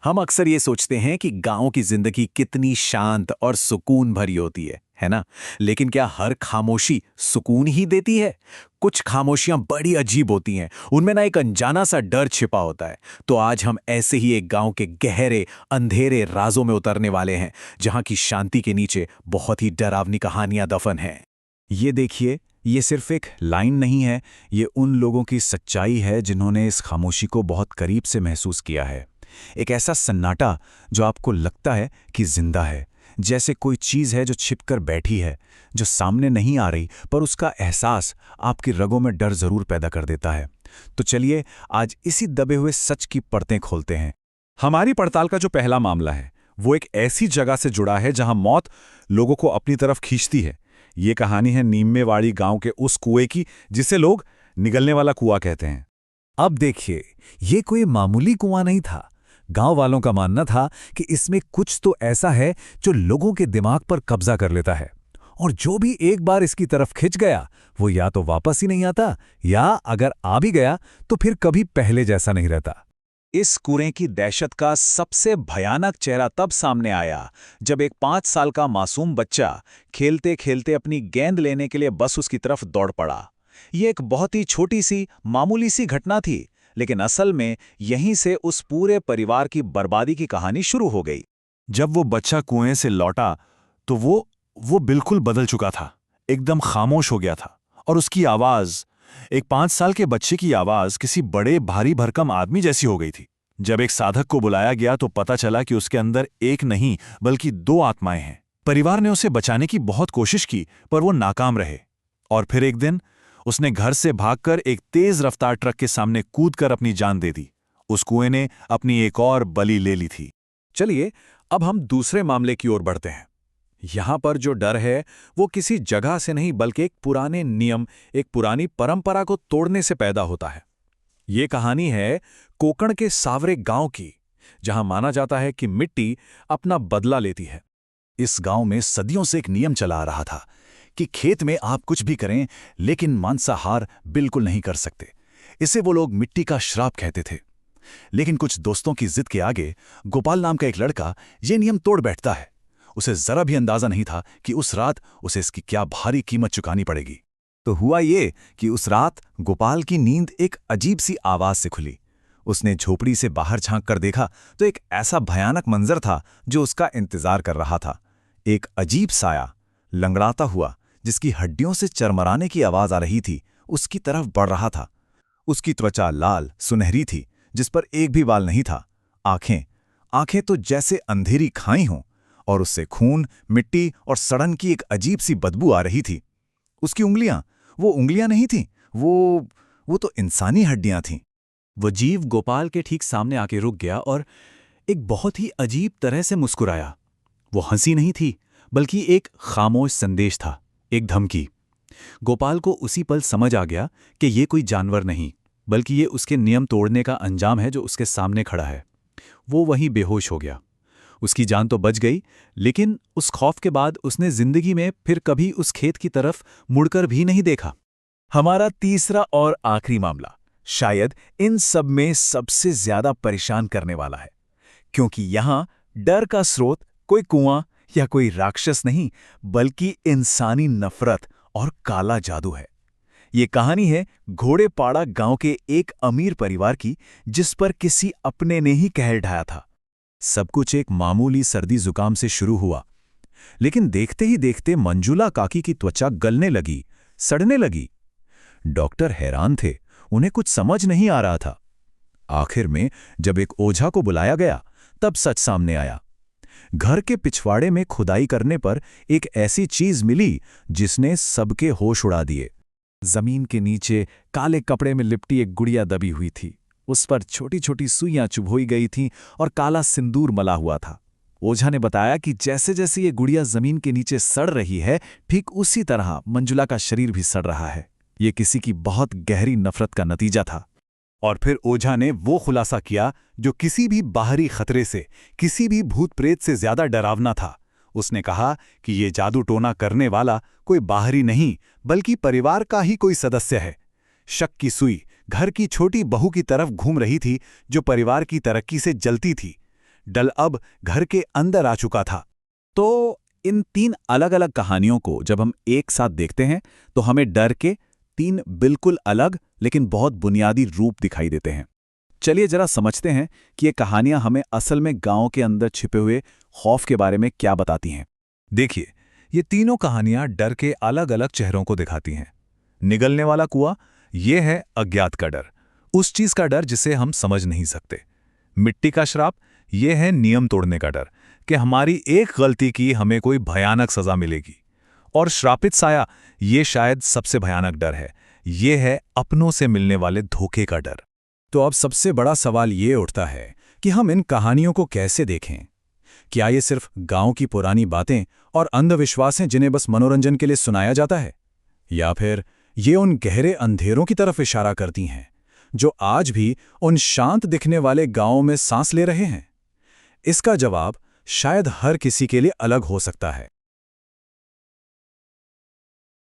हम अक्सर ये सोचते हैं कि गांव की जिंदगी कितनी शांत और सुकून भरी होती है ना? लेकिन क्या हर खामोशी सुकून ही देती है? कुछ खामोशियां बड़ी अजीब होती हैं, उनमें ना एक अनजाना सा डर छिपा होता है। तो आज हम ऐसे ही एक गांव के गहरे, अंधेरे राजों में उतरने वाले हैं, जहां की शांति के नीचे बहुत ही डरावनी कहानियां दफन हैं। ये देखिए, ये सिर्फ एक लाइन नहीं है, ये उन लोगों की सच्चाई है जिन्होंने इस खामोशी को बहुत करीब से महसूस किया है। एक ऐसा सन्नाटा जो आपको लगता है कि जिंदा है, जैसे कोई चीज़ है जो छिपकर बैठी है, जो सामने नहीं आ रही, पर उसका एहसास आपकी रगों में डर जरूर पैदा कर देता है। तो चलिए आज इसी दबे हुए सच की परतें खोलते हैं। हमारी पड़ताल का जो पहला मामला है वो एक ऐसी जगह से जुड़ा है जहां मौत लोगों को अपनी तरफ खींचती है। ये कहानी है नीमेवाड़ी गांव के उस कुएं की जिसे लोग निगलने वाला कुआं कहते हैं। अब देखिए, ये कोई मामूली कुआं नहीं था। गांव वालों का मानना था कि इसमें कुछ तो ऐसा है जो लोगों के दिमाग पर कब्जा कर लेता है, और जो भी एक बार इसकी तरफ खिंच गया वो या तो वापस ही नहीं आता, या अगर आ भी गया तो फिर कभी पहले जैसा नहीं रहता। इस कुएं की दहशत का सबसे भयानक चेहरा तब सामने आया जब एक 5 साल का मासूम बच्चा खेलते खेलते अपनी गेंद लेने के लिए बस उसकी तरफ दौड़ पड़ा। ये एक बहुत ही छोटी सी मामूली सी घटना थी, लेकिन असल में यहीं से उस पूरे परिवार की बर्बादी की कहानी शुरू हो गई। जब वो बच्चा कुएं से लौटा तो वो बिल्कुल बदल चुका था, एकदम खामोश हो गया था। और उसकी आवाज, एक 5 साल के बच्चे की आवाज, किसी बड़े भारी भरकम आदमी जैसी हो गई थी। जब एक साधक को बुलाया गया तो पता चला कि उसके अंदर एक नहीं बल्कि 2 आत्माएं हैं। परिवार ने उसे बचाने की बहुत कोशिश की, पर वो नाकाम रहे। और फिर एक दिन उसने घर से भागकर एक तेज रफ्तार ट्रक के सामने कूदकर अपनी जान दे दी। उस कुएं ने अपनी एक और बलि ले ली थी। चलिए अब हम दूसरे मामले की ओर बढ़ते हैं। यहां पर जो डर है वो किसी जगह से नहीं, बल्कि एक पुराने नियम, एक पुरानी परंपरा को तोड़ने से पैदा होता है। ये कहानी है कोकण के सावरे गांव की, जहां माना जाता है कि मिट्टी अपना बदला लेती है। इस गांव में सदियों से एक नियम चला आ रहा था कि खेत में आप कुछ भी करें, लेकिन मांसाहार बिल्कुल नहीं कर सकते। इसे वो लोग मिट्टी का श्राप कहते थे। लेकिन कुछ दोस्तों की जिद के आगे गोपाल नाम का एक लड़का ये नियम तोड़ बैठता है। उसे जरा भी अंदाजा नहीं था कि उस रात उसे इसकी क्या भारी कीमत चुकानी पड़ेगी। तो हुआ ये कि उस रात गोपाल की नींद एक अजीब सी आवाज से खुली। उसने झोपड़ी से बाहर झांक कर देखा तो एक ऐसा भयानक मंजर था जो उसका इंतजार कर रहा था। एक अजीब साया, लंगड़ाता हुआ, जिसकी हड्डियों से चरमराने की आवाज आ रही थी, उसकी तरफ बढ़ रहा था। उसकी त्वचा लाल सुनहरी थी, जिस पर एक भी बाल नहीं था। आंखें तो जैसे अंधेरी खाई हों, और उससे खून, मिट्टी और सड़न की एक अजीब सी बदबू आ रही थी। उसकी उंगलियां, वो उंगलियां नहीं थीं, वो तो इंसानी हड्डियां थीं। वो जीव गोपाल के ठीक सामने आके रुक गया और एक बहुत ही अजीब तरह से मुस्कुराया। वो हंसी नहीं थी, बल्कि एक खामोश संदेश था, एक धमकी। गोपाल को उसी पल समझ आ गया कि ये कोई जानवर नहीं, बल्कि ये उसके नियम तोड़ने का अंजाम है जो उसके सामने खड़ा है। वो वहीं बेहोश हो गया। उसकी जान तो बच गई, लेकिन उस खौफ के बाद उसने जिंदगी में फिर कभी उस खेत की तरफ मुड़कर भी नहीं देखा। हमारा तीसरा और आखिरी मामला शायद इन सब में सबसे ज्यादा परेशान करने वाला है, क्योंकि यहां डर का स्रोत कोई कुआं या कोई राक्षस नहीं, बल्कि इंसानी नफरत और काला जादू है। ये कहानी है घोड़ेपाड़ा गांव के एक अमीर परिवार की, जिस पर किसी अपने ने ही कहर ढाया था। सब कुछ एक मामूली सर्दी जुकाम से शुरू हुआ, लेकिन देखते ही देखते मंजुला काकी की त्वचा गलने लगी, सड़ने लगी। डॉक्टर हैरान थे, उन्हें कुछ समझ नहीं आ रहा था। आखिर में जब एक ओझा को बुलाया गया, तब सच सामने आया। घर के पिछवाड़े में खुदाई करने पर एक ऐसी चीज मिली जिसने सबके होश उड़ा दिए। जमीन के नीचे काले कपड़े में लिपटी एक गुड़िया दबी हुई थी। उस पर छोटी छोटी सुइयां चुभोई गई थीं और काला सिंदूर मला हुआ था। ओझा ने बताया कि जैसे जैसे ये गुड़िया जमीन के नीचे सड़ रही है, ठीक उसी तरह मंजुला का शरीर भी सड़ रहा है। ये किसी की बहुत गहरी नफरत का नतीजा था। और फिर ओझा ने वो खुलासा किया जो किसी भी बाहरी खतरे से, किसी भी भूत प्रेत से ज्यादा डरावना था। उसने कहा कि ये जादू टोना करने वाला कोई बाहरी नहीं, बल्कि परिवार का ही कोई सदस्य है। शक की सुई घर की छोटी बहू की तरफ घूम रही थी, जो परिवार की तरक्की से जलती थी। डल अब घर के अंदर आ चुका था। तो इन 3 अलग-अलग कहानियों को जब हम एक साथ देखते हैं तो हमें डर के 3 बिल्कुल अलग लेकिन बहुत बुनियादी रूप दिखाई देते हैं। चलिए जरा समझते हैं कि ये कहानियां हमें असल में गांव के अंदर छिपे हुए खौफ के बारे में क्या बताती हैं। देखिए, ये तीनों कहानियां डर के अलग अलग चेहरों को दिखाती हैं। निगलने वाला कुआं, ये है अज्ञात का डर, उस चीज का डर जिसे हम समझ नहीं सकते। मिट्टी का श्राप, ये है नियम तोड़ने का डर कि हमारी एक गलती की हमें कोई भयानक सजा मिलेगी। और श्रापित साया, ये शायद सबसे भयानक डर है, ये है अपनों से मिलने वाले धोखे का डर। तो अब सबसे बड़ा सवाल ये उठता है कि हम इन कहानियों को कैसे देखें। क्या ये सिर्फ गांव की पुरानी बातें और अंधविश्वास हैं जिन्हें बस मनोरंजन के लिए सुनाया जाता है, या फिर ये उन गहरे अंधेरों की तरफ इशारा करती हैं जो आज भी उन शांत दिखने वाले गांवों में सांस ले रहे हैं? इसका जवाब शायद हर किसी के लिए अलग हो सकता है।